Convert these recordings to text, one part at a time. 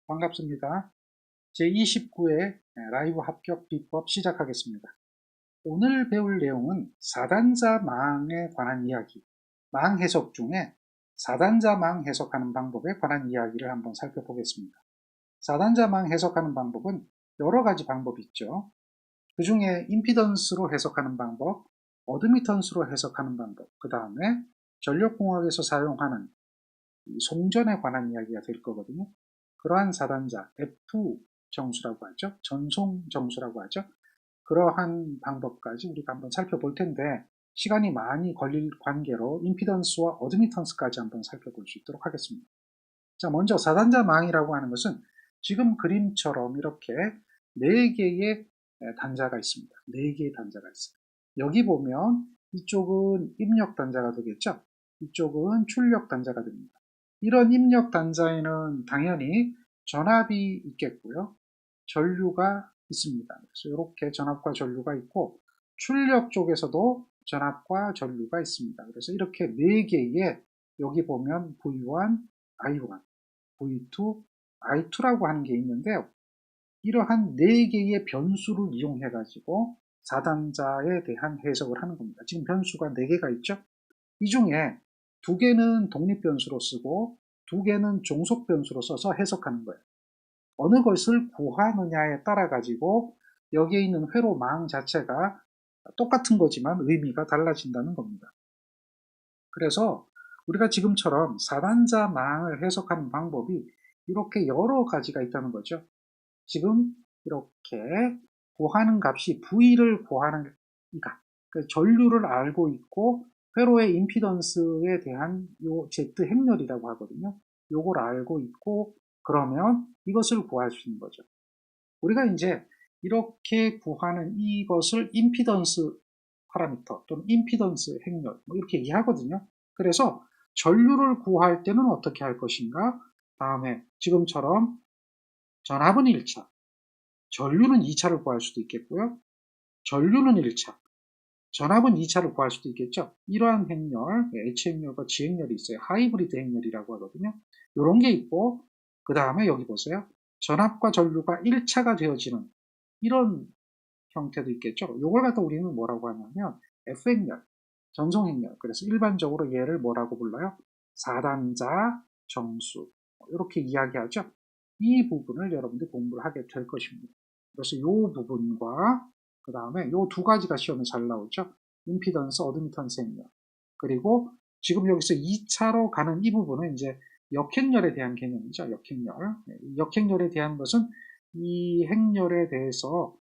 반갑습니다. 제29회 라이브 합격 비법 시작하겠습니다. 오늘 배울 내용은 4단자 망에 관한 이야기, 망 해석 중에 4단자 망 해석하는 방법에 관한 이야기를 한번 살펴보겠습니다. 4단자 망 해석하는 방법은 여러 가지 방법이 있죠. 그 중에 임피던스로 해석하는 방법, 어드미턴스로 해석하는 방법, 그 다음에 전력공학에서 사용하는 송전에 관한 이야기가 될 거거든요. 그러한 4단자, F 정수라고 하죠. 전송 정수라고 하죠. 그러한 방법까지 우리가 한번 살펴볼 텐데 시간이 많이 걸릴 관계로 임피던스와 어드미턴스까지 한번 살펴볼 수 있도록 하겠습니다. 자, 먼저 4단자 망이라고 하는 것은 지금 그림처럼 이렇게 4개의 단자가 있습니다. 4개의 단자가 있어요. 여기 보면 이쪽은 입력 단자가 되겠죠. 이쪽은 출력 단자가 됩니다. 이런 입력 단자에는 당연히 전압이 있겠고요. 전류가 있습니다. 그래서 이렇게 전압과 전류가 있고 출력 쪽에서도 전압과 전류가 있습니다. 그래서 이렇게 4개의 여기 보면 V1, I1, V2, I2라고 하는 게 있는데요. 이러한 4개의 변수를 이용해 가지고 4단자에 대한 해석을 하는 겁니다. 지금 변수가 4개가 있죠. 이 중에 2개는 독립변수로 쓰고 2개는 종속변수로 써서 해석하는 거예요. 어느 것을 구하느냐에 따라 가지고 여기에 있는 회로망 자체가 똑같은 거지만 의미가 달라진다는 겁니다. 그래서 우리가 지금처럼 4단자 망을 해석하는 방법이 이렇게 여러 가지가 있다는 거죠. 지금 이렇게 구하는 값이 V를 구하는 값, 그러니까 전류를 알고 있고 회로의 임피던스에 대한 요 Z 행렬이라고 하거든요. 요걸 알고 있고 그러면 이것을 구할 수 있는 거죠. 우리가 이제 이렇게 구하는 이것을 임피던스 파라미터 또는 임피던스 행렬 뭐 이렇게 이해하거든요. 그래서 전류를 구할 때는 어떻게 할 것인가? 다음에 지금처럼 전압은 1차, 전류는 2차를 구할 수도 있겠고요. 전류는 1차, 전압은 2차를 구할 수도 있겠죠. 이러한 행렬, H행렬과 G행렬이 있어요. 하이브리드 행렬이라고 하거든요. 이런 게 있고 그 다음에 여기 보세요. 전압과 전류가 1차가 되어지는 이런 형태도 있겠죠. 이걸 갖다 우리는 뭐라고 하냐면 F행렬, 전송행렬. 그래서 일반적으로 얘를 뭐라고 불러요? 4단자 정수. 이렇게 이야기하죠. 이 부분을 여러분들이 공부를 하게 될 것입니다. 그래서 이 부분과 그 다음에 이 2가지가 시험에 잘 나오죠. 임피던스, 어드미턴스 행렬. 그리고 지금 여기서 2차로 가는 이 부분은 이제 역행렬에 대한 개념이죠. 역행렬. 역행렬에 대한 것은 이 행렬에 대해서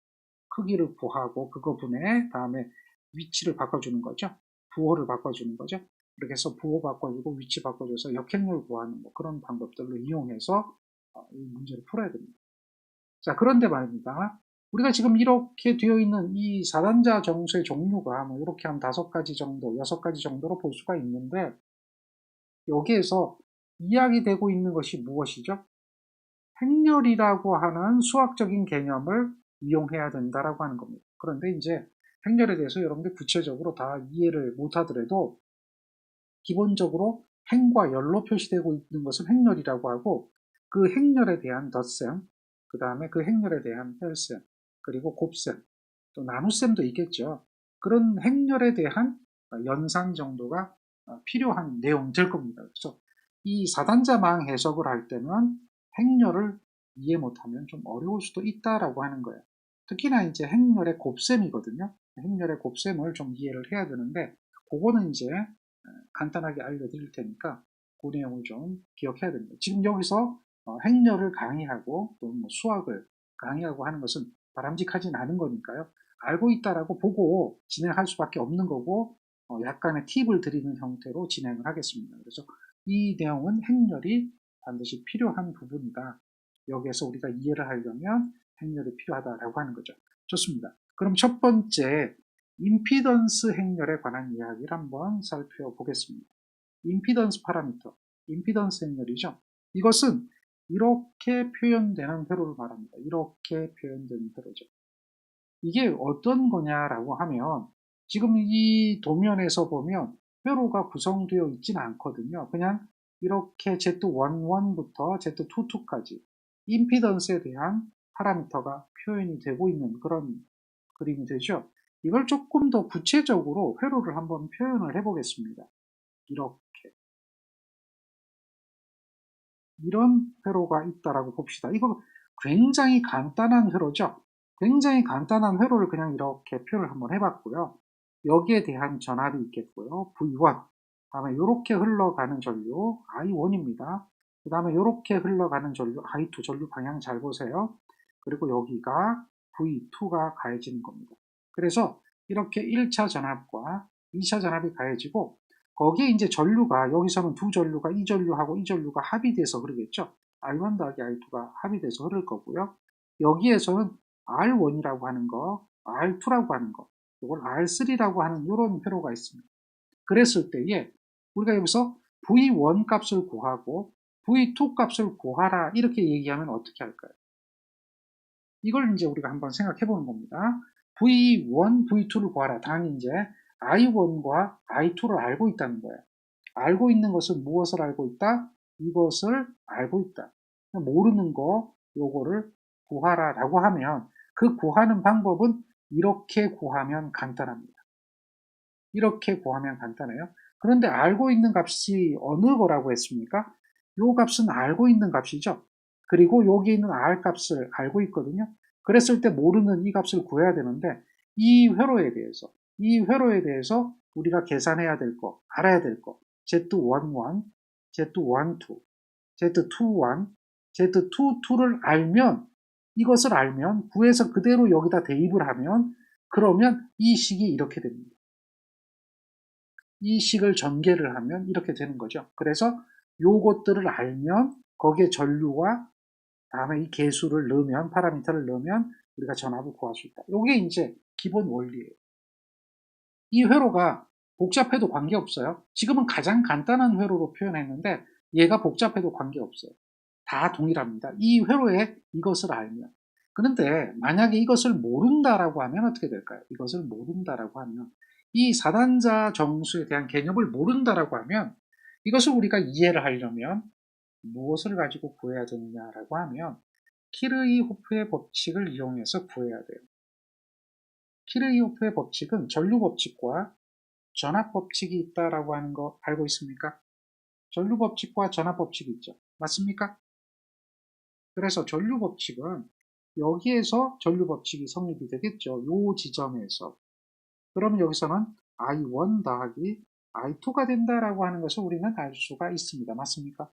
크기를 구하고 그거분에 다음에 위치를 바꿔주는 거죠. 부호를 바꿔주는 거죠. 이렇게 해서 부호 바꿔주고 위치 바꿔줘서 역행렬 구하는 뭐 그런 방법들로 이용해서 이 문제를 풀어야 됩니다. 자, 그런데 말입니다. 우리가 지금 이렇게 되어 있는 이 4단자 정수의 종류가 뭐 이렇게 한 5가지 정도, 6가지 정도로 볼 수가 있는데 여기에서 이야기되고 있는 것이 무엇이죠? 행렬이라고 하는 수학적인 개념을 이용해야 된다라고 하는 겁니다. 그런데 이제 행렬에 대해서 여러분들 구체적으로 다 이해를 못하더라도 기본적으로 행과 열로 표시되고 있는 것을 행렬이라고 하고 그 행렬에 대한 덧셈, 그 다음에 그 행렬에 대한 뺄셈, 그리고 곱셈, 또 나눗셈도 있겠죠. 그런 행렬에 대한 연산 정도가 필요한 내용이 될 겁니다. 그래서 이 4단자망 해석을 할 때는 행렬을 이해 못하면 좀 어려울 수도 있다라고 하는 거예요. 특히나 이제 행렬의 곱셈이거든요. 행렬의 곱셈을 좀 이해를 해야 되는데 그거는 이제 간단하게 알려드릴 테니까 그 내용을 좀 기억해야 됩니다. 지금 여기서 행렬을 강의하고 또 뭐 수학을 강의하고 하는 것은 바람직하진 않은 거니까요. 알고 있다라고 보고 진행할 수밖에 없는 거고 약간의 팁을 드리는 형태로 진행을 하겠습니다. 그래서 이 내용은 행렬이 반드시 필요한 부분이다. 여기에서 우리가 이해를 하려면 행렬이 필요하다라고 하는 거죠. 좋습니다. 그럼 첫 번째 임피던스 행렬에 관한 이야기를 한번 살펴보겠습니다. 임피던스 파라미터, 임피던스 행렬이죠. 이것은 이렇게 표현되는 회로를 말합니다. 이렇게 표현되는 회로죠. 이게 어떤 거냐라고 하면 지금 이 도면에서 보면 회로가 구성되어 있지는 않거든요. 그냥 이렇게 Z11부터 Z22까지 임피던스에 대한 파라미터가 표현이 되고 있는 그런 그림이 되죠. 이걸 조금 더 구체적으로 회로를 한번 표현을 해보겠습니다. 이렇게 이런 회로가 있다라고 봅시다. 이거 굉장히 간단한 회로죠. 굉장히 간단한 회로를 그냥 이렇게 표현을 한번 해봤고요. 여기에 대한 전압이 있겠고요. V1. 다음에 이렇게 흘러가는 전류 I1입니다. 그 다음에 이렇게 흘러가는 전류 I2. 전류 방향 잘 보세요. 그리고 여기가 V2가 가해지는 겁니다. 그래서 이렇게 1차 전압과 2차 전압이 가해지고 거기에 이제 전류가 여기서는 두 전류가 이 전류하고 이 전류가 합이 돼서 흐르겠죠. I1 더하기 I2가 합이 돼서 흐를 거고요. 여기에서는 R1이라고 하는 거, R2라고 하는 거, 이걸 R3라고 하는 이런 회로가 있습니다. 그랬을 때에 우리가 여기서 V1 값을 구하고 V2 값을 구하라 이렇게 얘기하면 어떻게 할까요? 이걸 이제 우리가 한번 생각해 보는 겁니다. V1, V2를 구하라. 당연히 이제 I1과 I2를 알고 있다는 거예요. 알고 있는 것은 무엇을 알고 있다? 이것을 알고 있다. 모르는 거 요거를 구하라 라고 하면 그 구하는 방법은 이렇게 구하면 간단합니다. 이렇게 구하면 간단해요. 그런데 알고 있는 값이 어느 거라고 했습니까? 요 값은 알고 있는 값이죠. 그리고 여기 있는 R 값을 알고 있거든요. 그랬을 때 모르는 이 값을 구해야 되는데 이 회로에 대해서 우리가 계산해야 될 거, 알아야 될 거, Z11, Z12, Z21, Z22를 알면 이것을 알면 구해서 그대로 여기다 대입을 하면 그러면 이 식이 이렇게 됩니다. 이 식을 전개를 하면 이렇게 되는 거죠. 그래서 요것들을 알면 거기에 전류와 다음에 이 계수를 넣으면 파라미터를 넣으면 우리가 전압을 구할 수 있다. 이게 이제 기본 원리예요. 이 회로가 복잡해도 관계없어요. 지금은 가장 간단한 회로로 표현했는데 얘가 복잡해도 관계없어요. 다 동일합니다. 이 회로에 이것을 알면. 그런데 만약에 이것을 모른다라고 하면 어떻게 될까요? 이것을 모른다라고 하면 이 사단자 정수에 대한 개념을 모른다라고 하면 이것을 우리가 이해를 하려면 무엇을 가지고 구해야 되느냐라고 하면 키르이호프의 법칙을 이용해서 구해야 돼요. 키르이호프의 법칙은 전류 법칙과 전압 법칙이 있다라고 하는 거 알고 있습니까? 전류 법칙과 전압 법칙이 있죠. 맞습니까? 그래서 전류 법칙은 여기에서 전류 법칙이 성립이 되겠죠. 요 지점에서. 그러면 여기서는 I1 더하기 I2가 된다라고 하는 것을 우리는 알 수가 있습니다. 맞습니까?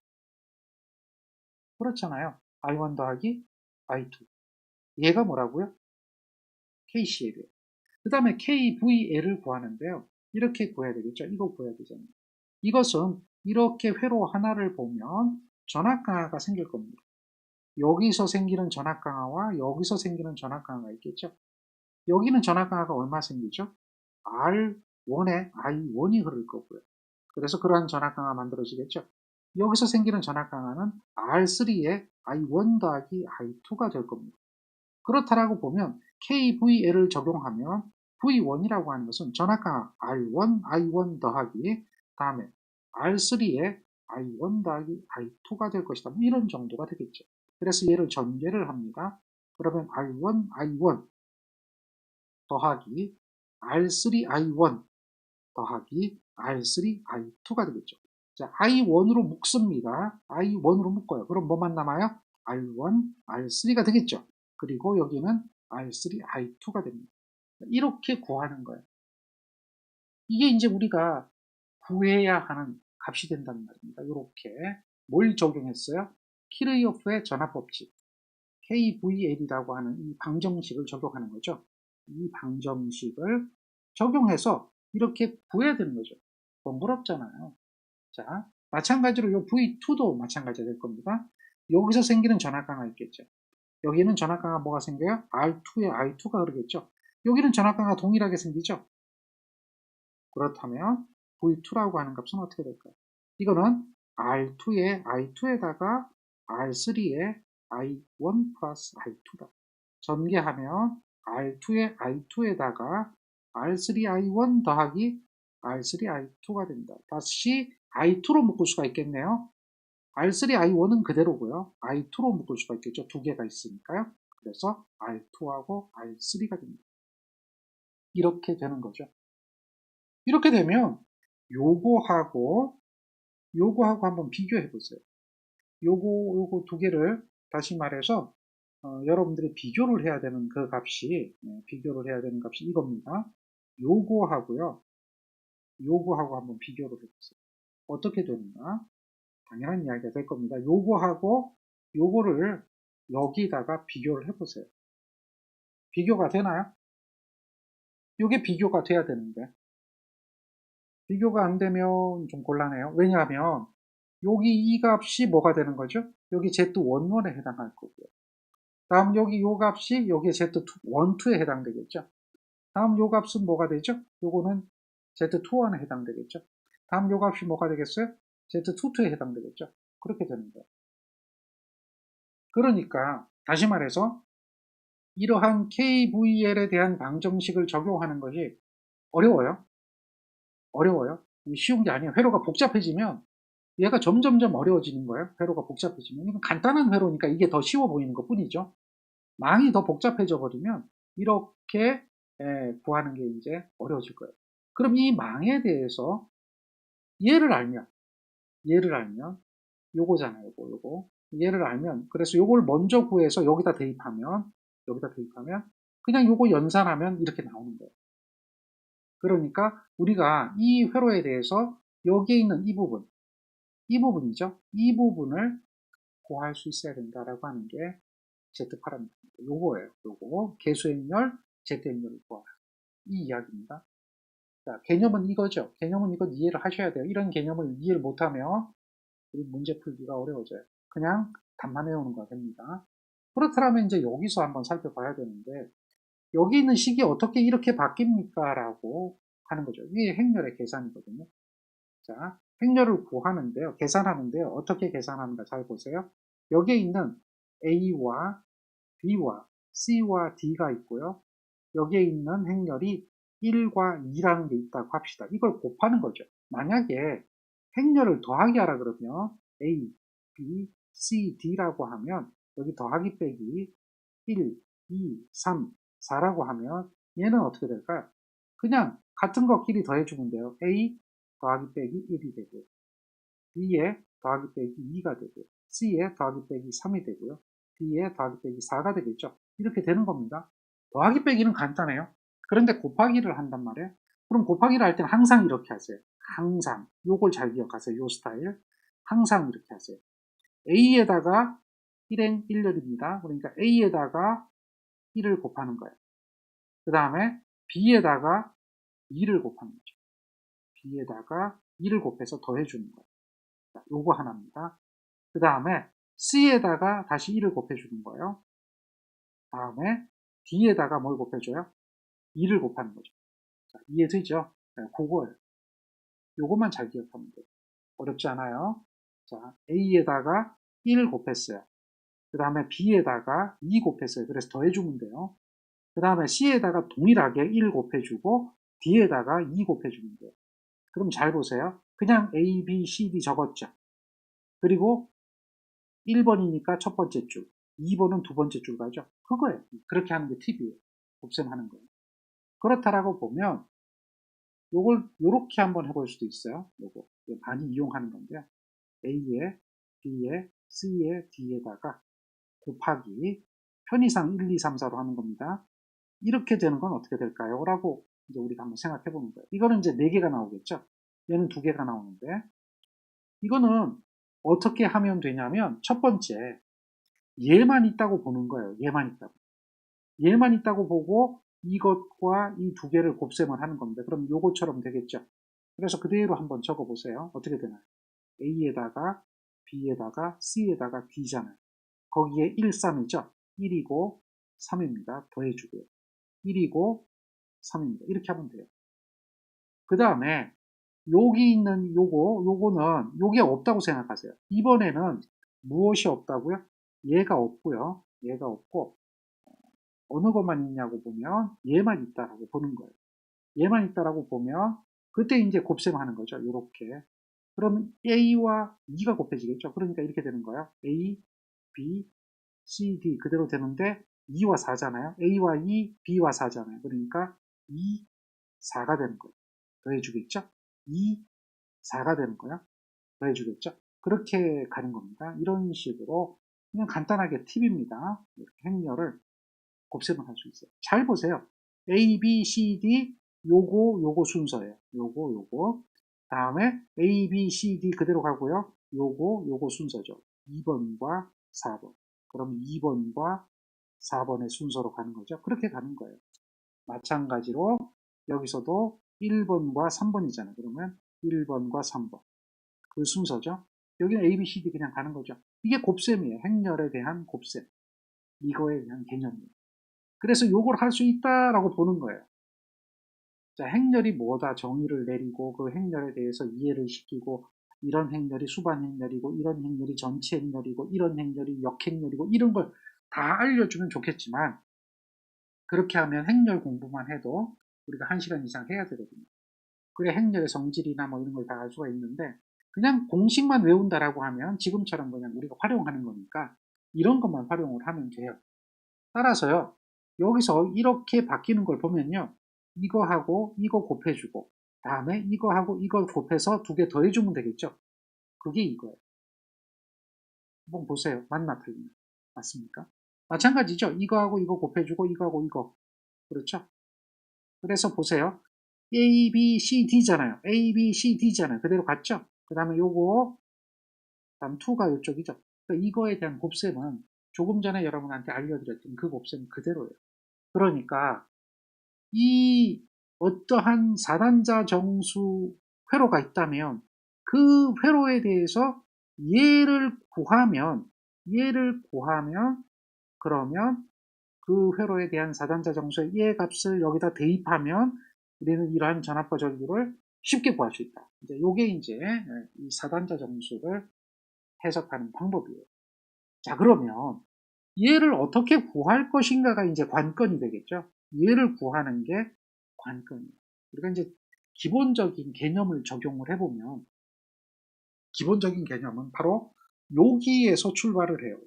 그렇잖아요. I1 더하기 I2. 얘가 뭐라고요? KCL이에요. 그 다음에 KVL을 구하는데요. 이렇게 구해야 되겠죠. 이거 구해야 되잖아요. 이것은 이렇게 회로 하나를 보면 전압강화가 생길 겁니다. 여기서 생기는 전압강화와 여기서 생기는 전압강화가 있겠죠. 여기는 전압강화가 얼마 생기죠? R1에 I1이 흐를 거고요. 그래서 그러한 전압강화 만들어지겠죠. 여기서 생기는 전압강화는 R3에 I1 더하기 I2가 될 겁니다. 그렇다라고 보면 KVL을 적용하면 V1이라고 하는 것은 전압강화 R1, I1 더하기 다음에 R3에 I1 더하기 I2가 될 것이다. 이런 정도가 되겠죠. 그래서 얘를 전개를 합니다. 그러면 R1, I1 더하기 R3, I1 더하기 R3, I2가 되겠죠. 자, I1으로 묶습니다. I1으로 묶어요. 그럼 뭐만 남아요? R1, R3가 되겠죠. 그리고 여기는 R3, I2가 됩니다. 이렇게 구하는 거예요. 이게 이제 우리가 구해야 하는 값이 된다는 말입니다. 이렇게 뭘 적용했어요? 키르이호프의 전압법칙 KVL이라고 하는 이 방정식을 적용하는 거죠. 이 방정식을 적용해서 이렇게 구해야 되는 거죠. 번거롭잖아요. 자, 마찬가지로 이 V2도 마찬가지가 될 겁니다. 여기서 생기는 전압강화 있겠죠. 여기는 전압강화 뭐가 생겨요? R2에 I2가 흐르겠죠. 여기는 전압강화 동일하게 생기죠. 그렇다면 V2라고 하는 값은 어떻게 될까요? 이거는 R2에 I2에다가 R3에 I1 플러스 I2다. 전개하면 R2에 I2에다가 R3 I1 더하기 R3 I2가 됩니다. 다시 I2로 묶을 수가 있겠네요. R3, I1은 그대로고요. I2로 묶을 수가 있겠죠. 두 개가 있으니까요. 그래서 R2하고 R3가 됩니다. 이렇게 되는 거죠. 이렇게 되면 요거하고 한번 비교해 보세요. 요거 두 개를 다시 말해서 여러분들이 비교를 해야 되는 그 값이 비교를 해야 되는 값이 이겁니다. 요거하고요. 요거하고 한번 비교를 해보세요. 어떻게 되는가? 당연한 이야기가 될 겁니다. 요거하고 요거를 여기다가 비교를 해보세요. 비교가 되나요? 요게 비교가 돼야 되는데 비교가 안 되면 좀 곤란해요. 왜냐하면 여기 이 값이 뭐가 되는 거죠? 여기 Z11에 해당할 거고요. 다음 여기 요 값이 여기에 Z12에 해당되겠죠. 다음 요 값은 뭐가 되죠? 요거는 Z21에 해당되겠죠. 다음 요 값이 뭐가 되겠어요? Z22에 해당되겠죠. 그렇게 되는 거예요. 그러니까 다시 말해서 이러한 KVL에 대한 방정식을 적용하는 것이 어려워요. 어려워요. 쉬운 게 아니에요. 회로가 복잡해지면 얘가 점점점 어려워지는 거예요. 회로가 복잡해지면. 이건 간단한 회로니까 이게 더 쉬워 보이는 것 뿐이죠. 망이 더 복잡해져 버리면 이렇게 구하는 게 이제 어려워질 거예요. 그럼 이 망에 대해서 얘를 알면 요거잖아요. 요거. 얘를 알면 그래서 요걸 먼저 구해서 여기다 대입하면 그냥 요거 연산하면 이렇게 나오는 거예요. 그러니까 우리가 이 회로에 대해서 여기에 있는 이 부분이죠. 이 부분을 구할 수 있어야 된다라고 하는 게 Z 파라미터입니다. 요거예요. 요거 개수행렬, Z행렬을 구하라. 이 이야기입니다. 자, 개념은 이거죠. 개념은 이건 이해를 하셔야 돼요. 이런 개념을 이해를 못하면 우리 문제 풀기가 어려워져요. 그냥 답만 외우는 거 됩니다. 그렇다면 이제 여기서 한번 살펴봐야 되는데 여기 있는 식이 어떻게 이렇게 바뀝니까? 라고 하는 거죠. 이게 행렬의 계산이거든요. 자, 행렬을 구하는데요. 계산하는데요. 어떻게 계산하는가 잘 보세요. 여기에 있는 A와 B와 C와 D가 있고요. 여기에 있는 행렬이 1과 2라는 게 있다고 합시다. 이걸 곱하는 거죠. 만약에 행렬을 더하기 하라 그러면 A, B, C, D라고 하면 여기 더하기 빼기 1, 2, 3, 4라고 하면 얘는 어떻게 될까요? 그냥 같은 것끼리 더해주면 돼요. A 더하기 빼기 1이 되고요. B에 더하기 빼기 2가 되고요. C에 더하기 빼기 3이 되고요. D에 더하기 빼기 4가 되겠죠. 이렇게 되는 겁니다. 더하기 빼기는 간단해요. 그런데 곱하기를 한단 말이에요. 그럼 곱하기를 할 때는 항상 이렇게 하세요. 항상. 요걸 잘 기억하세요. 요 스타일. 항상 이렇게 하세요. A에다가 1행 1열입니다. 그러니까 A에다가 1을 곱하는 거예요. 그 다음에 B에다가 2를 곱하는 거죠. B에다가 2를 곱해서 더해주는 거예요. 자, 요거 하나입니다. 그 다음에 C에다가 다시 1을 곱해주는 거예요. 다음에 D에다가 뭘 곱해줘요? 2를 곱하는 거죠. 자, 이해되죠? 네, 그거예요. 요것만 잘 기억하면 돼요. 어렵지 않아요. 자, A에다가 1 곱했어요. 그 다음에 B에다가 2 곱했어요. 그래서 더해주면 돼요. 그 다음에 C에다가 동일하게 1 곱해주고 D에다가 2 곱해주면 돼요. 그럼 잘 보세요. 그냥 A, B, C, D 적었죠. 그리고 1번이니까 첫 번째 줄, 2번은 두 번째 줄 가죠. 그거예요. 그렇게 하는 게 팁이에요. 곱셈하는 거예요. 그렇다라고 보면 요걸 요렇게 한번 해볼 수도 있어요. 요거 많이 이용하는 건데요. A에 B에 C에 D에다가 곱하기 편의상 1, 2, 3, 4로 하는 겁니다. 이렇게 되는 건 어떻게 될까요? 라고 이제 우리가 한번 생각해 보는 거예요. 이거는 이제 4개가 나오겠죠. 얘는 2개가 나오는데 이거는 어떻게 하면 되냐면 첫 번째 얘만 있다고 보는 거예요. 얘만 있다고. 얘만 있다고 보고 이것과 이 2개를 곱셈을 하는 겁니다. 그럼 요것처럼 되겠죠. 그래서 그대로 한번 적어 보세요. 어떻게 되나요? A에다가 B에다가 C에다가 D잖아요. 거기에 1, 3이죠. 1이고 3입니다. 더해주고요. 1이고 3입니다. 이렇게 하면 돼요. 그 다음에 여기 있는 요거는 요게 없다고 생각하세요. 이번에는 무엇이 없다고요? 얘가 없고요. 얘가 없고 어느 것만 있냐고 보면 얘만 있다라고 보는 거예요. 얘만 있다라고 보면 그때 이제 곱셈하는 거죠. 요렇게 그러면 A와 2가 곱해지겠죠. 그러니까 이렇게 되는 거예요. A, B, C, D 그대로 되는데 2와 4잖아요. A와 2, B와 4잖아요. 그러니까 2, 4가 되는 거예요. 더해주겠죠? 2, 4가 되는 거예요. 더해주겠죠? 그렇게 가는 겁니다. 이런 식으로 그냥 간단하게 팁입니다. 이렇게 행렬을 곱셈을 할 수 있어요. 잘 보세요. A, B, C, D 요거 순서예요. 요거 다음에 A, B, C, D 그대로 가고요. 요거 순서죠. 2번과 4번. 그럼 2번과 4번의 순서로 가는 거죠. 그렇게 가는 거예요. 마찬가지로 여기서도 1번과 3번이잖아요. 그러면 1번과 3번. 그 순서죠. 여기는 A, B, C, D 그냥 가는 거죠. 이게 곱셈이에요. 행렬에 대한 곱셈. 이거에 대한 개념이에요. 그래서 요걸 할 수 있다라고 보는 거예요. 자, 행렬이 뭐다 정의를 내리고 그 행렬에 대해서 이해를 시키고 이런 행렬이 수반 행렬이고 이런 행렬이 전체 행렬이고 이런 행렬이 역행렬이고 이런 걸 다 알려주면 좋겠지만 그렇게 하면 행렬 공부만 해도 우리가 1시간 이상 해야 되거든요. 그래 행렬의 성질이나 뭐 이런 걸 다 알 수가 있는데 그냥 공식만 외운다라고 하면 지금처럼 그냥 우리가 활용하는 거니까 이런 것만 활용을 하면 돼요. 따라서요. 여기서 이렇게 바뀌는 걸 보면요. 이거하고 이거 곱해주고 다음에 이거하고 이거 곱해서 2개 더해주면 되겠죠. 그게 이거예요. 한번 보세요. 맞나 틀리나. 맞습니까? 마찬가지죠. 이거하고 이거 곱해주고 이거하고 이거. 그렇죠? 그래서 보세요. A, B, C, D잖아요. A, B, C, D잖아요. 그대로 갔죠? 그 다음에 요거 다음 2가 이쪽이죠. 그러니까 이거에 대한 곱셈은 조금 전에 여러분한테 알려드렸던 그 곱셈 그대로예요. 그러니까 이 어떠한 4단자 정수 회로가 있다면 그 회로에 대해서 얘를 구하면 그러면 그 회로에 대한 4단자 정수의 얘 값을 여기다 대입하면 우리는 이러한 전압과 전류를 쉽게 구할 수 있다. 이제 요게 이제 이 4단자 정수를 해석하는 방법이에요. 자, 그러면 얘를 어떻게 구할 것인가가 이제 관건이 되겠죠. 얘를 구하는 게 관건이에요. 우리가 이제 기본적인 개념을 적용을 해보면 기본적인 개념은 바로 여기에서 출발을 해요.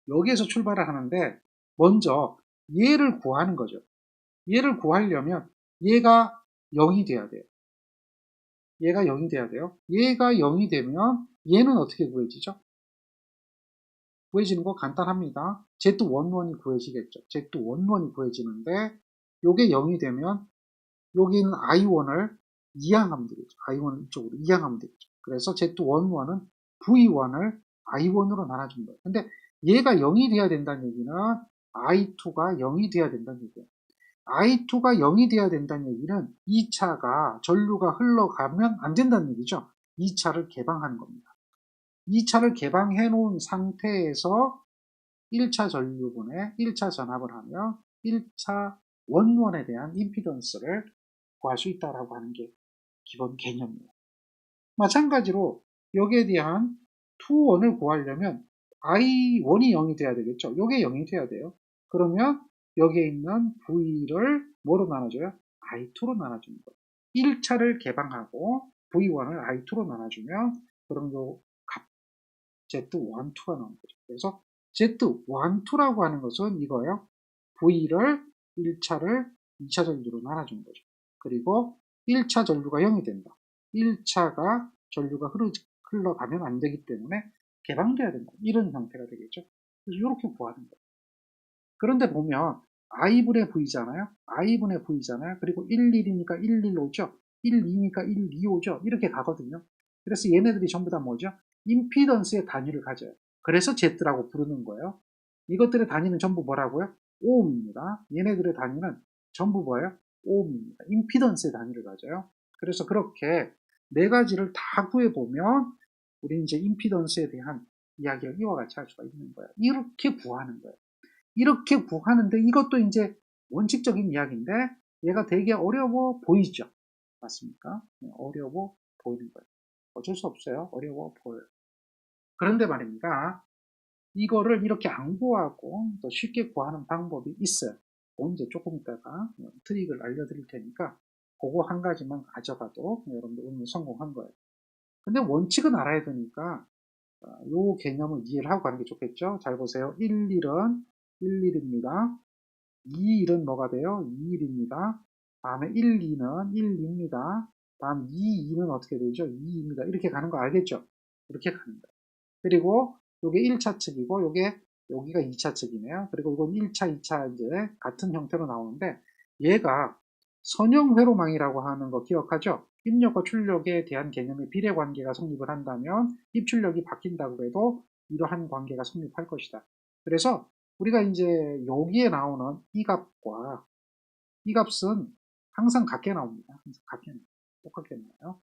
여기에서 출발을 하는데 먼저 얘를 구하는 거죠. 얘를 구하려면 얘가 0이 돼야 돼요. 얘가 0이 돼야 돼요. 얘가 0이 되면 얘는 어떻게 구해지죠? 구해지는 거 간단합니다. Z11이 구해지겠죠. Z11이 구해지는데 요게 0이 되면 여기는 I1을 이항하면 되겠죠. I1을 이쪽으로 이항하면 되겠죠. 그래서 Z11은 V1을 I1으로 나눠준 거예요. 근데 얘가 0이 돼야 된다는 얘기는 I2가 0이 돼야 된다는 얘기예요. I2가 0이 돼야 된다는 얘기는 2차가 전류가 흘러가면 안 된다는 얘기죠. 2차를 개방하는 겁니다. 2차를 개방해 놓은 상태에서 1차 전류분에 1차 전압을 하며 1차 원원에 대한 임피던스를 구할 수 있다라고 하는 게 기본 개념이에요. 마찬가지로 여기에 대한 2원을 구하려면 I1이 0이 돼야 되겠죠. 이게 0이 돼야 돼요. 그러면 여기에 있는 V를 뭐로 나눠줘요? I2로 나눠주는 거예요. 1차를 개방하고 V1을 I2로 나눠주면 그럼 요 값 Z12가 나오는 거죠. 그래서 Z12라고 하는 것은 이거예요. V를 1차를 2차 전류로 나눠주는 거죠. 그리고 1차 전류가 0이 된다. 1차가 전류가 흘러가면 안 되기 때문에 개방돼야 된다. 이런 형태가 되겠죠. 그래서 이렇게 구하는 거예요. 그런데 보면 I분의 V잖아요. I분의 V잖아요. 그리고 11이니까 115죠. 12니까 125죠. 이렇게 가거든요. 그래서 얘네들이 전부 다 뭐죠? 임피던스의 단위를 가져요. 그래서 Z라고 부르는 거예요. 이것들의 단위는 전부 뭐라고요? 오음입니다. 얘네들의 단위는 전부 뭐예요? 오음입니다. 임피던스의 단위를 가져요. 그래서 그렇게 네 가지를 다 구해보면 우리 이제 임피던스에 대한 이야기를 이와 같이 할 수가 있는 거예요. 이렇게 구하는 거예요. 이렇게 구하는데 이것도 이제 원칙적인 이야기인데 얘가 되게 어려워 보이죠. 맞습니까? 어려워 보이는 거예요. 어쩔 수 없어요. 어려워 보여요. 그런데 말입니다. 이거를 이렇게 안 구하고 더 쉽게 구하는 방법이 있어요. 언제 조금 있다가 트릭을 알려드릴 테니까 그거 한 가지만 가져가도 여러분들 오늘 성공한 거예요. 근데 원칙은 알아야 되니까 요 개념을 이해를 하고 가는 게 좋겠죠. 잘 보세요. 1, 1은 1, 1입니다. 2, 1은 뭐가 돼요? 2, 1입니다. 다음에 1, 2는 1, 2입니다. 다음 2, 2는 어떻게 되죠? 2입니다. 이렇게 가는 거 알겠죠? 이렇게 가는 거예요. 그리고 요게 1차 측이고 요게 여기가 2차 측이네요. 그리고 이건 1차, 2차 이제 같은 형태로 나오는데 얘가 선형 회로망이라고 하는 거 기억하죠? 입력과 출력에 대한 개념의 비례 관계가 성립을 한다면 입출력이 바뀐다고 해도 이러한 관계가 성립할 것이다. 그래서 우리가 이제 여기에 나오는 이 값과 이 값은 항상 같게 나옵니다. 항상 같게 나와요. 똑같게 나와요.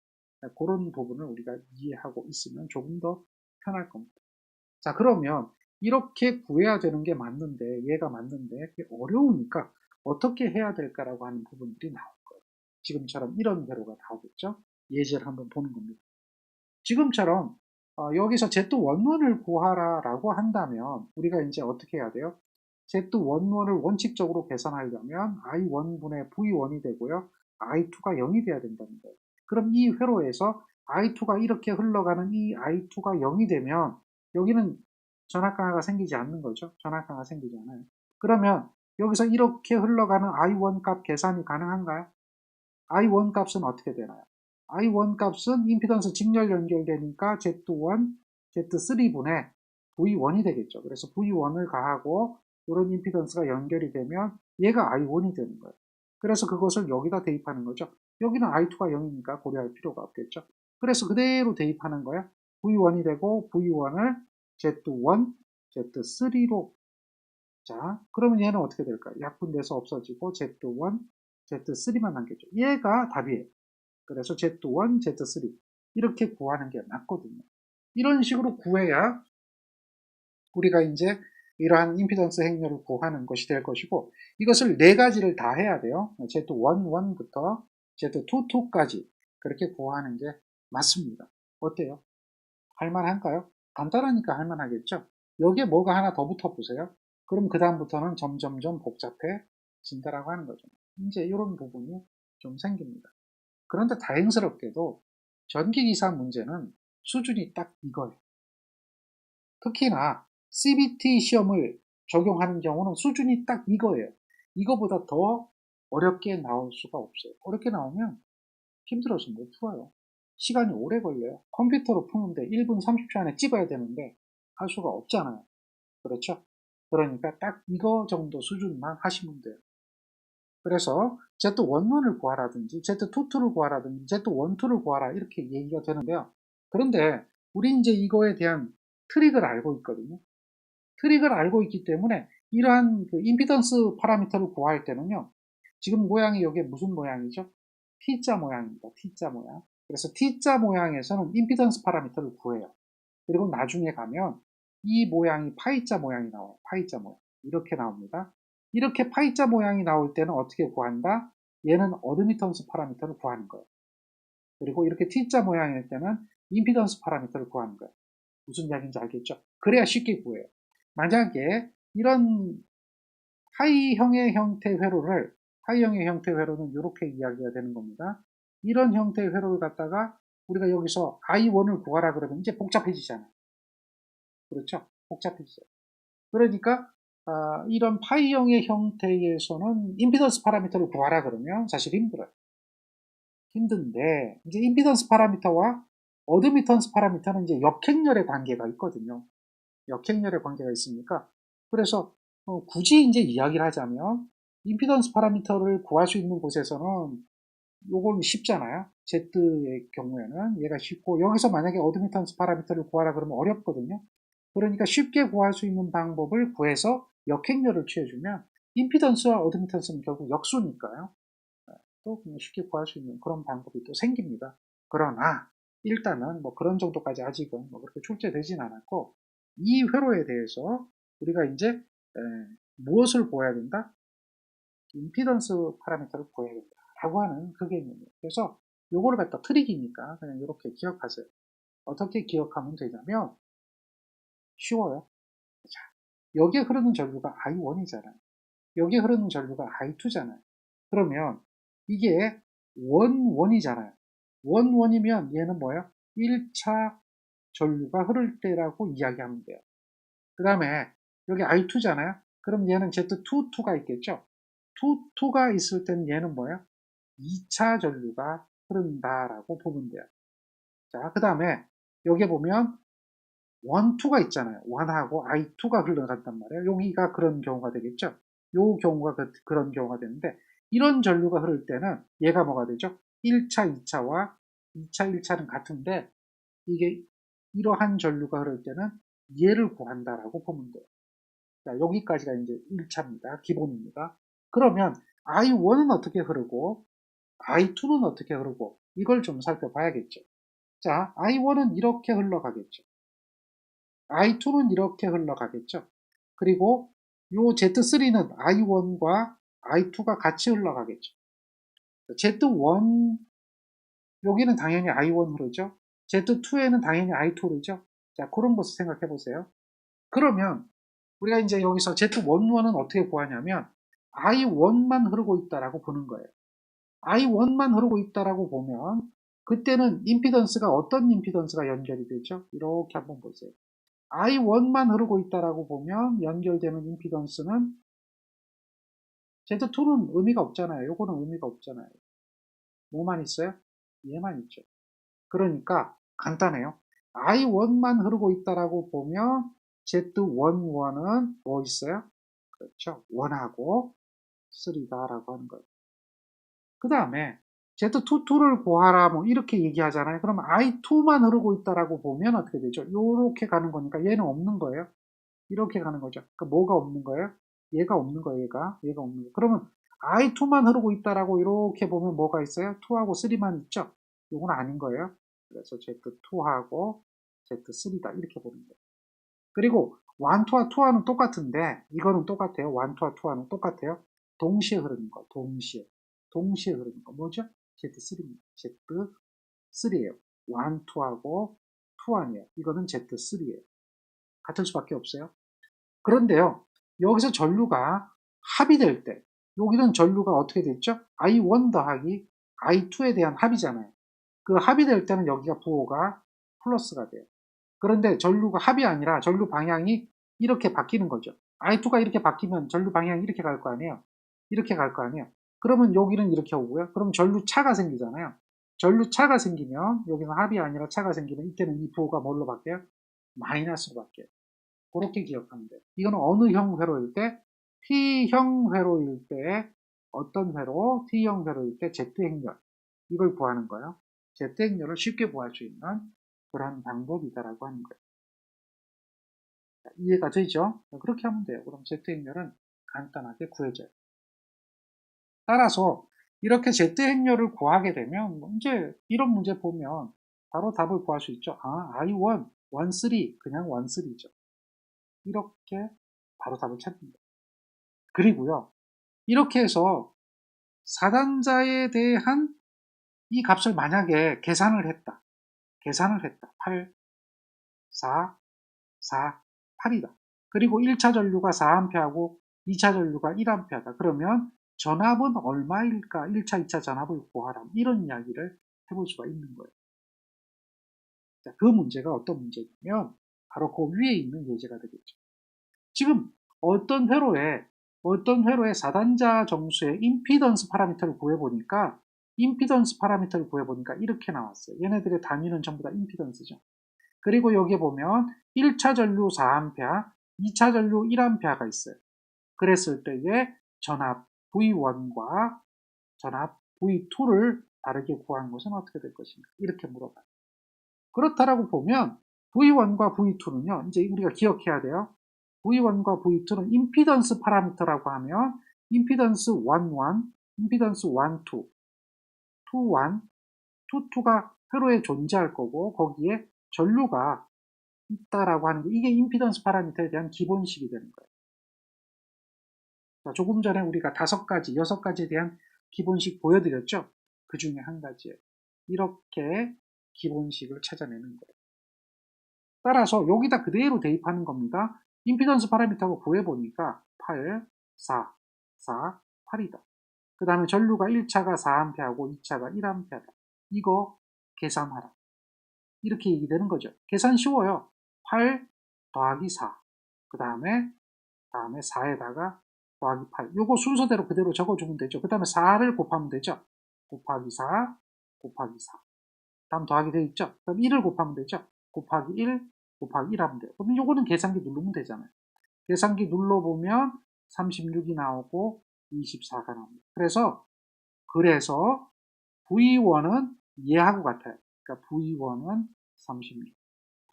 그런 부분을 우리가 이해하고 있으면 조금 더 편할 겁니다. 자, 그러면 이렇게 구해야 되는 게 맞는데, 얘가 맞는데, 그게 어려우니까 어떻게 해야 될까라고 하는 부분들이 나올 거예요. 지금처럼 이런 회로가 나오겠죠? 예제를 한번 보는 겁니다. 지금처럼 여기서 Z11을 구하라 라고 한다면 우리가 이제 어떻게 해야 돼요? Z11을 원칙적으로 계산하려면 I1분의 V1이 되고요. I2가 0이 돼야 된다는 거예요. 그럼 이 회로에서 I2가 이렇게 흘러가는 이 I2가 0이 되면 여기는 전압강화가 생기지 않는 거죠. 전압강화가 생기지 않아요. 그러면 여기서 이렇게 흘러가는 I1 값 계산이 가능한가요? I1 값은 어떻게 되나요? I1 값은 임피던스 직렬 연결되니까 Z1, Z3분의 V1이 되겠죠. 그래서 V1을 가하고 이런 임피던스가 연결이 되면 얘가 I1이 되는 거예요. 그래서 그것을 여기다 대입하는 거죠. 여기는 I2가 0이니까 고려할 필요가 없겠죠. 그래서 그대로 대입하는 거야. V1이 되고 V1을 Z1, Z3로 자, 그러면 얘는 어떻게 될까요? 약분돼서 없어지고 Z1, Z3만 남겠죠. 얘가 답이에요. 그래서 Z1, Z3 이렇게 구하는 게 맞거든요. 이런 식으로 구해야 우리가 이제 이러한 임피던스 행렬을 구하는 것이 될 것이고 이것을 네 가지를 다 해야 돼요. Z11, 1부터 Z22, 2까지 그렇게 구하는 게 맞습니다. 어때요? 할만한가요? 간단하니까 할만하겠죠? 여기에 뭐가 하나 더 붙어보세요. 그럼 그 다음부터는 점점점 복잡해진다라고 하는 거죠. 이제 이런 부분이 좀 생깁니다. 그런데 다행스럽게도 전기기사 문제는 수준이 딱 이거예요. 특히나 CBT 시험을 적용하는 경우는 수준이 딱 이거예요. 이거보다 더 어렵게 나올 수가 없어요. 어렵게 나오면 힘들어서 못 풀어요. 시간이 오래 걸려요. 컴퓨터로 푸는데 1분 30초 안에 찍어야 되는데 할 수가 없잖아요. 그렇죠? 그러니까 딱 이거 정도 수준만 하시면 돼요. 그래서 Z11을 구하라든지 Z22를 구하라든지 Z12를 구하라 이렇게 얘기가 되는데요. 그런데 우리 이제 이거에 대한 트릭을 알고 있거든요. 트릭을 알고 있기 때문에 이러한 그 임피던스 파라미터를 구할 때는요. 지금 모양이 이게 무슨 모양이죠? T자 모양입니다. T자 모양. 그래서 T자 모양에서는 임피던스 파라미터를 구해요. 그리고 나중에 가면 이 모양이 파이자 모양이 나와요. 파이자 모양. 이렇게 나옵니다. 이렇게 파이자 모양이 나올 때는 어떻게 구한다? 얘는 어드미턴스 파라미터를 구하는 거예요. 그리고 이렇게 T자 모양일 때는 임피던스 파라미터를 구하는 거예요. 무슨 이야기인지 알겠죠? 그래야 쉽게 구해요. 만약에 이런 파이형의 형태 회로를 파이형의 형태 회로는 이렇게 이야기가 되는 겁니다. 이런 형태의 회로를 갖다가 우리가 여기서 I1을 구하라 그러면 이제 복잡해지잖아요. 그렇죠? 복잡해지죠. 그러니까 이런 파이형의 형태에서는 임피던스 파라미터를 구하라 그러면 사실 힘들어요. 힘든데 이제 임피던스 파라미터와 어드미턴스 파라미터는 이제 역행렬의 관계가 있거든요. 역행렬의 관계가 있으니까 그래서 굳이 이제 이야기를 하자면 임피던스 파라미터를 구할 수 있는 곳에서는 요건 쉽잖아요. Z의 경우에는 얘가 쉽고 여기서 만약에 어드미턴스 파라미터를 구하라 그러면 어렵거든요. 그러니까 쉽게 구할 수 있는 방법을 구해서 역행렬을 취해주면 임피던스와 어드미턴스는 결국 역수니까요. 또 쉽게 구할 수 있는 그런 방법이 또 생깁니다. 그러나 일단은 뭐 그런 정도까지 아직은 뭐 그렇게 출제되진 않았고 이 회로에 대해서 우리가 이제 무엇을 구해야 된다? 임피던스 파라미터를 구해야 된다라고 하는 그 개념이에요. 그래서 요거를 갖다 트릭이니까 그냥 이렇게 기억하세요. 어떻게 기억하면 되냐면 쉬워요. 자, 여기에 흐르는 전류가 I1이잖아요. 여기에 흐르는 전류가 I2잖아요. 그러면 이게 원이잖아요. 원이면 얘는 뭐예요? 1차 전류가 흐를 때라고 이야기하면 돼요. 그 다음에 여기 I2잖아요. 그럼 얘는 Z22가 있겠죠. 22가 있을 땐 얘는 뭐예요? 2차 전류가 흐른다라고 보면 돼요. 자, 그 다음에 여기 보면 1, 2가 있잖아요. 1하고 I2가 흘러간단 말이에요. 여기가 그런 경우가 되겠죠. 요 경우가 그런 경우가 되는데 이런 전류가 흐를 때는 얘가 뭐가 되죠? 1차, 2차와 2차, 1차는 같은데 이게 이러한 전류가 흐를 때는 얘를 구한다라고 보면 돼요. 자, 여기까지가 이제 1차입니다. 기본입니다. 그러면 I1은 어떻게 흐르고 I2는 어떻게 흐르고 이걸 좀 살펴봐야겠죠. 자, I1은 이렇게 흘러가겠죠. I2는 이렇게 흘러가겠죠. 그리고 요 Z3는 I1과 I2가 같이 흘러가겠죠. Z1 여기는 당연히 I1 흐르죠. Z2에는 당연히 I2 흐르죠. 자, 그런 것을 생각해 보세요. 그러면 우리가 이제 여기서 Z11은 어떻게 구하냐면 I1만 흐르고 있다라고 보는 거예요. I1만 흐르고 있다라고 보면 그때는 임피던스가 어떤 임피던스가 연결이 되죠? 이렇게 한번 보세요. I1만 흐르고 있다라고 보면 연결되는 임피던스는 Z2는 의미가 없잖아요. 요거는 의미가 없잖아요. 뭐만 있어요? 얘만 있죠. 그러니까 간단해요. I1만 흐르고 있다라고 보면 Z11은 뭐 있어요? 그렇죠. 1하고 3다라고 하는 거예요. 그 다음에 Z22를 구하라 뭐 이렇게 얘기하잖아요. 그럼 I2만 흐르고 있다라고 보면 어떻게 되죠? 이렇게 가는 거니까 얘는 없는 거예요. 이렇게 가는 거죠. 그러니까 뭐가 없는 거예요? 얘가 없는 거예요. 얘가 없는 거예요. 그러면 I2만 흐르고 있다라고 이렇게 보면 뭐가 있어요? 2하고 3만 있죠? 이건 아닌 거예요. 그래서 Z2하고 Z3다 이렇게 보는 거예요. 그리고 1, 2와 2와는 똑같은데 이거는 똑같아요. 1, 2와 2와는 똑같아요. 동시에 흐르는 거. 동시에 흐르는 거. 뭐죠? Z3입니다. Z3예요. 1, 2하고 2 아니에요. 이거는 Z3예요. 같을 수밖에 없어요. 그런데요. 여기서 전류가 합이 될 때, 여기는 전류가 어떻게 됐죠? I1 더하기 I2에 대한 합이잖아요. 그 합이 될 때는 여기가 부호가 플러스가 돼요. 그런데 전류가 합이 아니라 전류 방향이 이렇게 바뀌는 거죠. I2가 이렇게 바뀌면 전류 방향이 이렇게 갈 거 아니에요. 이렇게 갈 거 아니에요. 그러면 여기는 이렇게 오고요. 그럼 전류 차가 생기잖아요. 전류 차가 생기면 여기는 합이 아니라 차가 생기면 이때는 이 부호가 뭘로 바뀌어요? 마이너스로 바뀌어요. 그렇게 기억하면 돼요. 이건 어느 형 회로일 때? T형 회로일 때 어떤 회로? T형 회로일 때 Z행렬. 이걸 구하는 거예요. Z행렬을 쉽게 구할 수 있는 그런 방법이다라고 하는 거예요. 이해가 되죠? 그렇게 하면 돼요. 그럼 Z행렬은 간단하게 구해져요. 따라서 이렇게 Z행렬을 구하게 되면 이제 이런 문제 보면 바로 답을 구할 수 있죠. 아, I1, 1, 3, 그냥 1, 3죠. 이렇게 바로 답을 찾습니다. 그리고요. 이렇게 해서 사단자에 대한 이 값을 만약에 계산을 했다. 8, 4, 4, 8이다. 그리고 1차 전류가 4A하고 2차 전류가 1A다. 그러면 전압은 얼마일까? 1차, 2차 전압을 구하라. 이런 이야기를 해볼 수가 있는 거예요. 자, 그 문제가 어떤 문제냐면 바로 그 위에 있는 예제가 되겠죠. 지금 어떤 회로에 4단자 정수의 임피던스 파라미터를 구해보니까 이렇게 나왔어요. 얘네들의 단위는 전부 다 임피던스죠. 그리고 여기에 보면 1차 전류 4A, 2차 전류 1A가 있어요. 그랬을 때에 전압 V1과 전압 V2를 다르게 구하는 것은 어떻게 될 것인가? 이렇게 물어봐요. 그렇다라고 보면 V1과 V2는요. 이제 우리가 기억해야 돼요. V1과 V2는 임피던스 파라미터라고 하면 임피던스 1, 1, 임피던스 1, 2, 2, 1, 2, 2가 회로에 존재할 거고 거기에 전류가 있다라고 하는 게 이게 임피던스 파라미터에 대한 기본식이 되는 거예요. 자, 조금 전에 우리가 5가지, 6가지에 대한 기본식 보여드렸죠? 그 중에 한 가지예요. 이렇게 기본식을 찾아내는 거예요. 따라서 여기다 그대로 대입하는 겁니다. 임피던스 파라미터고 구해보니까 8, 4, 4, 8이다. 그 다음에 전류가 1차가 4A하고 2차가 1A다. 이거 계산하라. 이렇게 얘기되는 거죠. 계산 쉬워요. 8 더하기 4. 그 다음에 4에다가 더하기 8. 요거 순서대로 그대로 적어주면 되죠. 그 다음에 4를 곱하면 되죠. 곱하기 4, 곱하기 4. 다음 더하기 되어 있죠. 그럼 1을 곱하면 되죠. 곱하기 1, 곱하기 1 하면 돼요. 그럼 요거는 계산기 누르면 되잖아요. 계산기 눌러보면 36이 나오고 24가 나옵니다. 그래서 V1은 얘하고 같아요. 그러니까 V1은 36.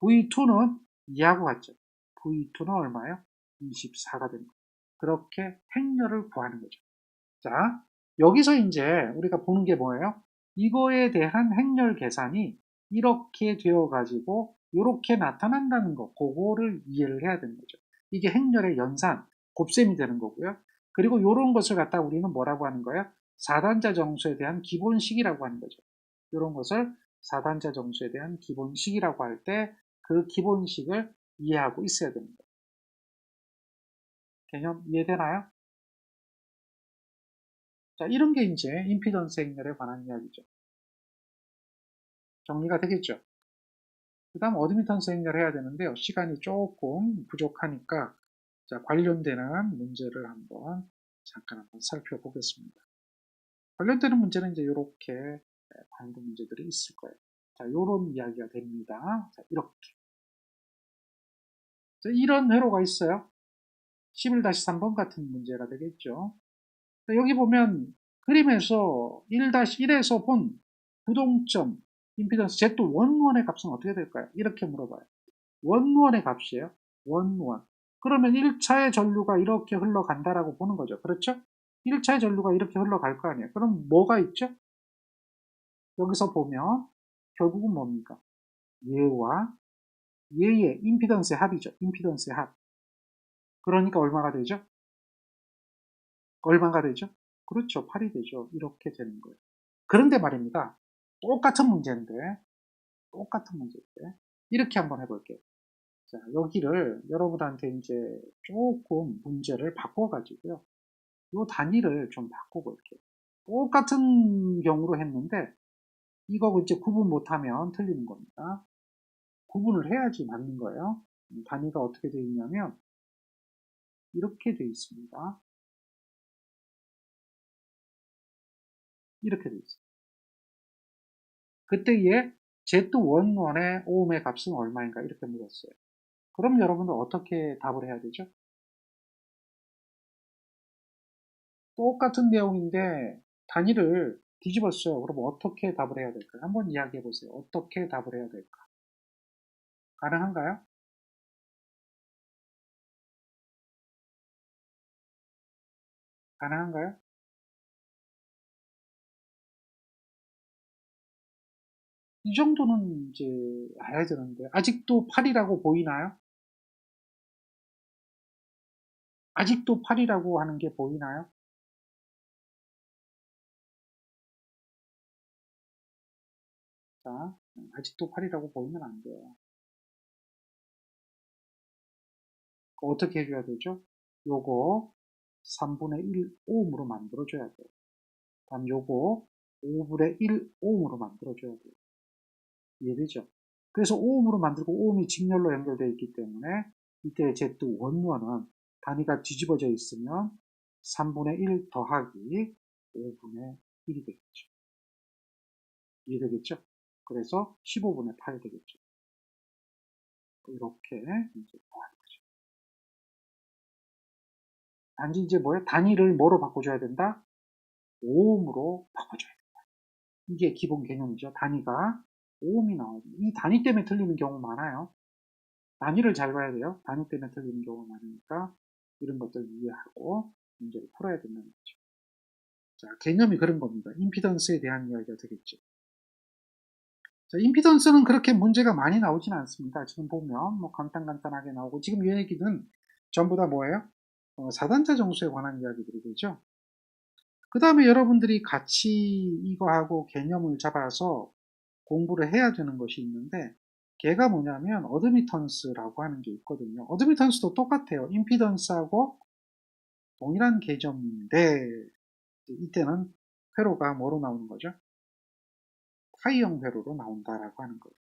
V2는 얘하고 같죠. V2는 얼마예요? 24가 됩니다. 그렇게 행렬을 구하는 거죠. 자, 여기서 이제 우리가 보는 게 뭐예요? 이거에 대한 행렬 계산이 이렇게 되어가지고 이렇게 나타난다는 거, 그거를 이해를 해야 되는 거죠. 이게 행렬의 연산, 곱셈이 되는 거고요. 그리고 이런 것을 갖다 우리는 뭐라고 하는 거예요? 4단자 정수에 대한 기본식이라고 하는 거죠. 이런 것을 4단자 정수에 대한 기본식이라고 할 때 그 기본식을 이해하고 있어야 됩니다. 개념 이해되나요? 자, 이런 게 이제 임피던스 행렬에 관한 이야기죠. 정리가 되겠죠? 그 다음 어드미턴스 행렬 해야 되는데요. 시간이 조금 부족하니까 자, 관련되는 문제를 잠깐 살펴보겠습니다. 관련되는 문제는 이제 이렇게 관련 문제들이 있을 거예요. 자, 요런 이야기가 됩니다. 자, 이렇게. 자, 이런 회로가 있어요. 11-3번 같은 문제가 되겠죠. 자, 여기 보면 그림에서 1-1에서 본 부동점 임피던스 Z11의 값은 어떻게 될까요? 이렇게 물어봐요. 원원의 값이에요. 원원. 그러면 1차의 전류가 이렇게 흘러간다라고 보는 거죠. 그렇죠? 1차의 전류가 이렇게 흘러갈 거 아니에요. 그럼 뭐가 있죠? 여기서 보면 결국은 뭡니까? 얘와 얘의 임피던스의 합이죠. 임피던스의 합. 그러니까 얼마가 되죠? 얼마가 되죠? 그렇죠. 8이 되죠. 이렇게 되는 거예요. 그런데 말입니다. 똑같은 문제인데 이렇게 한번 해볼게요. 자, 여기를 여러분한테 이제 조금 문제를 바꿔가지고요. 이 단위를 좀 바꿔볼게요. 똑같은 경우로 했는데 이거 이제 구분 못하면 틀리는 겁니다. 구분을 해야지 맞는 거예요. 단위가 어떻게 되어 있냐면 이렇게 되어 있습니다. 이렇게 되어 있어요. 그때의 Z11의 오음의 값은 얼마인가 이렇게 물었어요. 그럼 여러분들 어떻게 답을 해야 되죠? 똑같은 내용인데 단위를 뒤집었어요. 그럼 어떻게 답을 해야 될까요? 한번 이야기해 보세요. 어떻게 답을 해야 될까? 가능한가요? 가능한가요? 이 정도는 이제 알아야 되는데 아직도 8이라고 보이나요? 아직도 8이라고 하는 게 보이나요? 자, 아직도 8이라고 보이면 안 돼요. 어떻게 해줘야 되죠? 요거 3분의 1 오음으로 만들어줘야 돼요. 다음 요거 5분의 1 오음으로 만들어줘야 돼요. 이해되죠? 그래서 오음으로 만들고 오음이 직렬로 연결되어 있기 때문에 이때 Z11은 단위가 뒤집어져 있으면 3분의 1 더하기 5분의 1이 되겠죠. 이해되겠죠? 그래서 15분의 8이 되겠죠. 이렇게 이제 구하는 거죠. 단지 이제 뭐예요? 단위를 뭐로 바꿔줘야 된다? 오음으로 바꿔줘야 된다. 이게 기본 개념이죠. 단위가 오음이 나오고 이 단위 때문에 틀리는 경우 많아요. 단위를 잘 봐야 돼요. 단위 때문에 틀리는 경우가 많으니까 이런 것들 이해하고 문제를 풀어야 된다는 거죠. 자, 개념이 그런 겁니다. 임피던스에 대한 이야기가 되겠죠. 자, 임피던스는 그렇게 문제가 많이 나오진 않습니다. 지금 보면 뭐 간단하게 나오고 지금 이 얘기는 전부 다 뭐예요? 4단자 정수에 관한 이야기들이 되죠. 그 다음에 여러분들이 같이 이거하고 개념을 잡아서 공부를 해야 되는 것이 있는데 걔가 뭐냐면 어드미턴스라고 하는 게 있거든요. 어드미턴스도 똑같아요. 임피던스하고 동일한 개념인데 이때는 회로가 뭐로 나오는 거죠? 파이형 회로로 나온다라고 하는 거예요.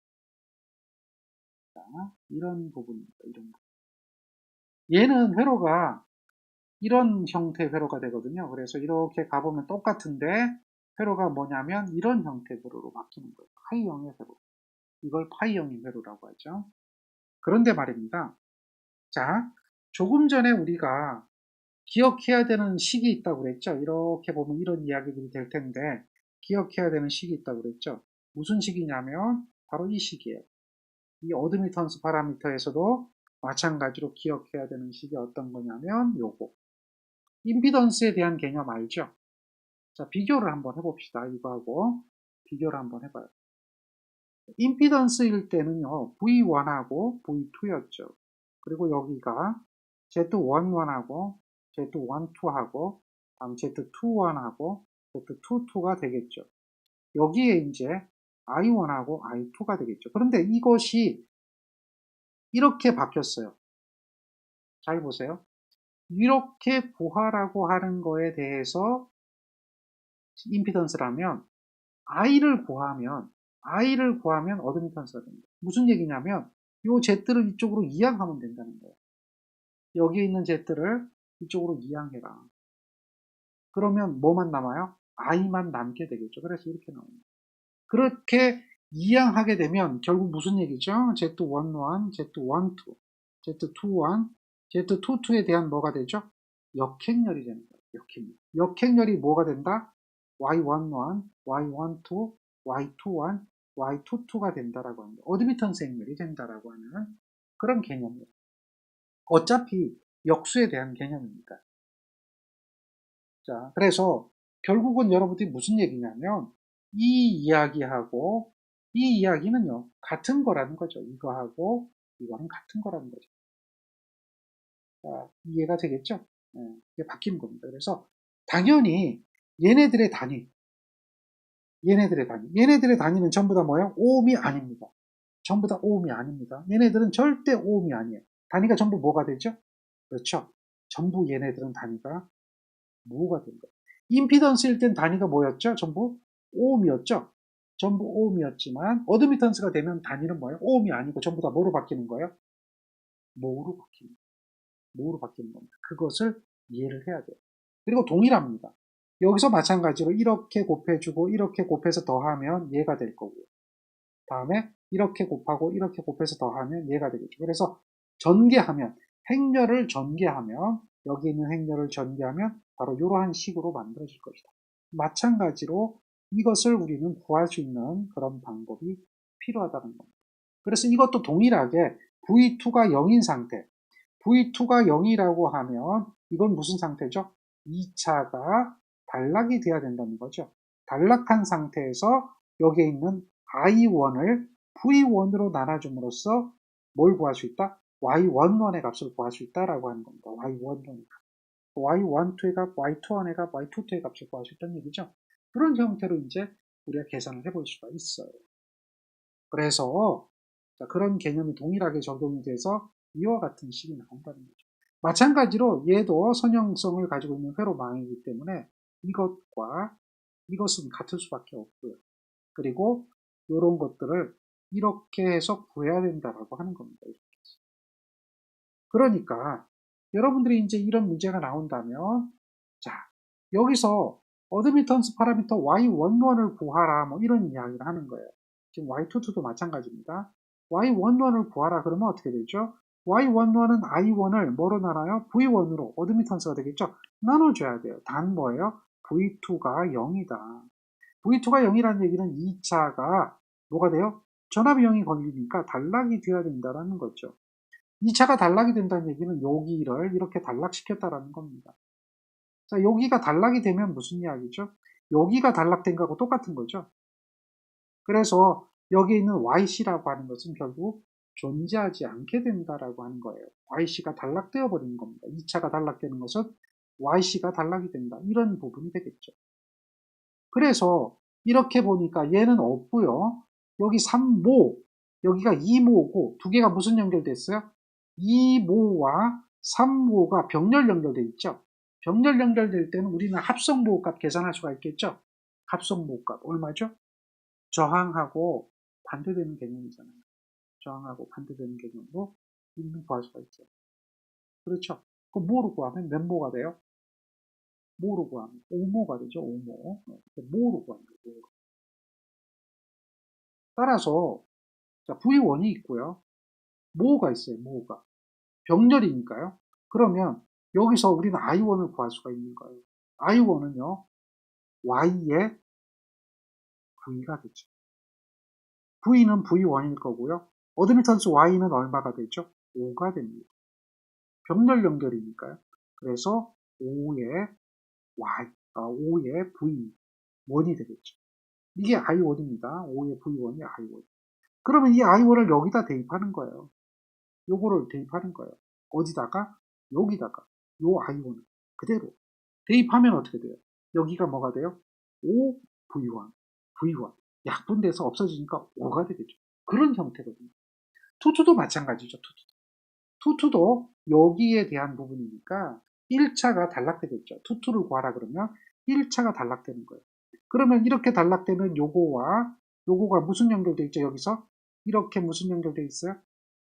자, 이런 부분입니다. 이런 부분. 얘는 회로가 이런 형태의 회로가 되거든요. 그래서 이렇게 가보면 똑같은데 회로가 뭐냐면 이런 형태의 회로로 바뀌는 거예요. 파이형의 회로. 이걸 파이형의 회로라고 하죠. 그런데 말입니다. 자, 조금 전에 우리가 기억해야 되는 식이 있다고 그랬죠. 이렇게 보면 이런 이야기들이 될 텐데 기억해야 되는 식이 있다고 그랬죠. 무슨 식이냐면 바로 이 식이에요. 이 어드미턴스 파라미터에서도 마찬가지로 기억해야 되는 식이 어떤 거냐면 요거. 임피던스에 대한 개념 알죠? 자, 비교를 한번 해봅시다. 이거하고 비교를 한번 해봐요. 임피던스일 때는요, V1하고 V2였죠. 그리고 여기가 Z11하고 Z12하고 다음 Z21하고 Z22가 되겠죠. 여기에 이제 I1하고 I2가 되겠죠. 그런데 이것이 이렇게 바뀌었어요. 잘 보세요. 이렇게 구하라고 하는 거에 대해서 임피던스라면 I를 구하면 어드미턴스가 됩니다. 무슨 얘기냐면 이 Z를 이쪽으로 이항하면 된다는 거예요. 여기 있는 Z를 이쪽으로 이항해라. 그러면 뭐만 남아요? I만 남게 되겠죠. 그래서 이렇게 나옵니다. 그렇게 이항하게 되면 결국 무슨 얘기죠? Z11, Z12, Z21, Z22에 대한 뭐가 되죠? 역행렬이 되는 거예요. 역행렬. 역행렬이 뭐가 된다? Y11, Y12, Y21, Y22가 된다라고 합니다. 어드미턴스 행렬이 된다라고 하는 그런 개념이에요. 어차피 역수에 대한 개념이니까. 자, 그래서 결국은 여러분들이 무슨 얘기냐면 이 이야기하고 이 이야기는요 같은 거라는 거죠. 이거하고 이거는 같은 거라는 거죠. 자, 이해가 되겠죠? 네, 이게 바뀐 겁니다. 그래서 당연히 얘네들의 얘네들의 단위는 전부 다 뭐예요? 오음이 아닙니다. 전부 다 오음이 아닙니다. 얘네들은 절대 오음이 아니에요. 단위가 전부 뭐가 되죠? 그렇죠. 전부 얘네들은 단위가 뭐가 된 거예요. 임피던스일 땐 단위가 뭐였죠? 전부 오음이었죠. 전부 오음이었지만 어드미턴스가 되면 단위는 뭐예요? 오음이 아니고 전부 다 뭐로 바뀌는 거예요? 뭐로 바뀌는 거예요. 뭐로 바뀌는 겁니다. 그것을 이해를 해야 돼요. 그리고 동일합니다. 여기서 마찬가지로 이렇게 곱해주고 이렇게 곱해서 더하면 얘가 될 거고요. 다음에 이렇게 곱하고 이렇게 곱해서 더하면 얘가 되겠죠. 그래서 전개하면 행렬을 전개하면 여기 있는 행렬을 전개하면 바로 이러한 식으로 만들어질 것이다. 마찬가지로 이것을 우리는 구할 수 있는 그런 방법이 필요하다는 겁니다. 그래서 이것도 동일하게 V2가 0인 상태, V2가 0이라고 하면 이건 무슨 상태죠? 2차가 단락이 돼야 된다는 거죠. 단락한 상태에서 여기에 있는 I1을 V1으로 나눠줌으로써 뭘 구할 수 있다? Y11의 값을 구할 수 있다라고 하는 겁니다. Y11의 값. Y12의 값, Y21의 값, Y22의 값을 구할 수 있다는 얘기죠. 그런 형태로 이제 우리가 계산을 해볼 수가 있어요. 그래서 그런 개념이 동일하게 적용이 돼서 이와 같은 식이 나온다는 거죠. 마찬가지로 얘도 선형성을 가지고 있는 회로망이기 때문에 이것과 이것은 같을 수밖에 없고요. 그리고 이런 것들을 이렇게 해서 구해야 된다라고 하는 겁니다. 이렇게. 그러니까 여러분들이 이제 이런 문제가 나온다면 자 여기서 어드미턴스 파라미터 y11을 구하라 뭐 이런 이야기를 하는 거예요. 지금 y22도 마찬가지입니다. y11을 구하라 그러면 어떻게 되죠? y11은 i1을 뭐로 나눠요? v1으로 어드미턴스가 되겠죠? 나눠줘야 돼요. 단 뭐예요? v2가 0이다. v2가 0이라는 얘기는 2차가 뭐가 돼요? 전압이 0이 걸리니까 단락이 되어야 된다는 거죠. 2차가 단락이 된다는 얘기는 여기를 이렇게 단락시켰다라는 겁니다. 자, 여기가 단락이 되면 무슨 이야기죠? 여기가 단락된 거하고 똑같은 거죠. 그래서 여기 있는 YC라고 하는 것은 결국 존재하지 않게 된다라고 하는 거예요. YC가 단락되어 버리는 겁니다. 2차가 단락되는 것은 YC가 단락이 된다. 이런 부분이 되겠죠. 그래서 이렇게 보니까 얘는 없고요. 여기 3모, 여기가 2모고 두 개가 무슨 연결됐어요? 2모와 3모가 병렬 연결돼 있죠. 병렬 연결될 때는 우리는 합성모값 계산할 수가 있겠죠. 합성모값 얼마죠? 저항하고 반대되는 개념이잖아요. 저항하고 반대되는 개념으로 이는 구할 수가 있죠. 그렇죠. 그럼 뭐로 구하면 몇 모가 돼요? 뭐로 구하면 5모가 되죠. 5모. 뭐로 구하는 거예요. 따라서 자, V1이 있고요. 모가 있어요. 모가. 병렬이니까요. 그러면 여기서 우리는 I1을 구할 수가 있는 거예요. I1은요. Y의 V가 되죠. V는 V1일 거고요. 어드미턴스 Y는 얼마가 되죠? 5가 됩니다. 병렬 연결이니까요. 그래서 5의 Y, 5의 V1이 되겠죠. 이게 I1입니다. 5의 V1이 I1. 그러면 이 I1을 여기다 대입하는 거예요. 요거를 대입하는 거예요. 어디다가? 여기다가. 요 I1을 그대로 대입하면 어떻게 돼요? 여기가 뭐가 돼요? 5 V1, V1. 약분돼서 없어지니까 5가 되겠죠. 그런 형태거든요. 투투도 마찬가지죠. 투투도 여기에 대한 부분이니까 1차가 단락되겠죠. 투투를 구하라 그러면 1차가 단락되는 거예요. 그러면 이렇게 단락되는 요거와 요거가 무슨 연결돼 있죠? 여기서 이렇게 무슨 연결돼 있어요?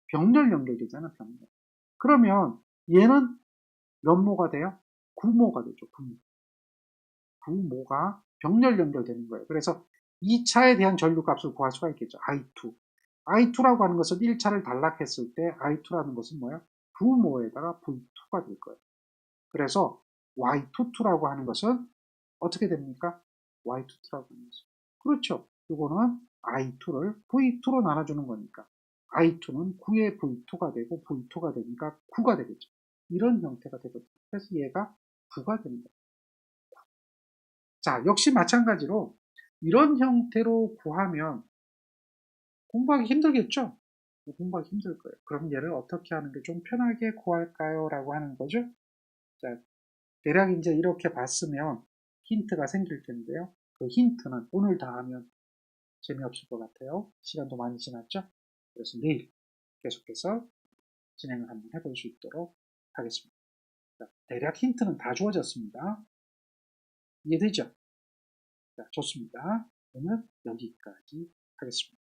병렬 연결되잖아. 병렬. 그러면 얘는 몇 모가 돼요? 9모가 되죠. 9모. 9모가 병렬 연결되는 거예요. 그래서 2차에 대한 전류값을 구할 수가 있겠죠. I2. I2라고 하는 것은 1차를 단락했을 때 I2라는 것은 뭐야? 9모에다가 V2가 될 거예요. 그래서 Y22라고 하는 것은 어떻게 됩니까? Y22라고 하는 것은. 그렇죠. 이거는 I2를 V2로 나눠주는 거니까 I2는 9의 V2가 되고 V2가 되니까 9가 되겠죠. 이런 형태가 되거든요. 그래서 얘가 9가 됩니다. 자, 역시 마찬가지로 이런 형태로 구하면 공부하기 힘들겠죠? 공부하기 힘들 거예요. 그럼 얘를 어떻게 하는 게 좀 편하게 구할까요? 라고 하는 거죠. 자, 대략 이제 이렇게 봤으면 힌트가 생길 텐데요. 그 힌트는 오늘 다 하면 재미없을 것 같아요. 시간도 많이 지났죠? 그래서 내일 계속해서 진행을 한번 해볼 수 있도록 하겠습니다. 자, 대략 힌트는 다 주어졌습니다. 이해되죠? 자, 좋습니다. 오늘 여기까지 하겠습니다.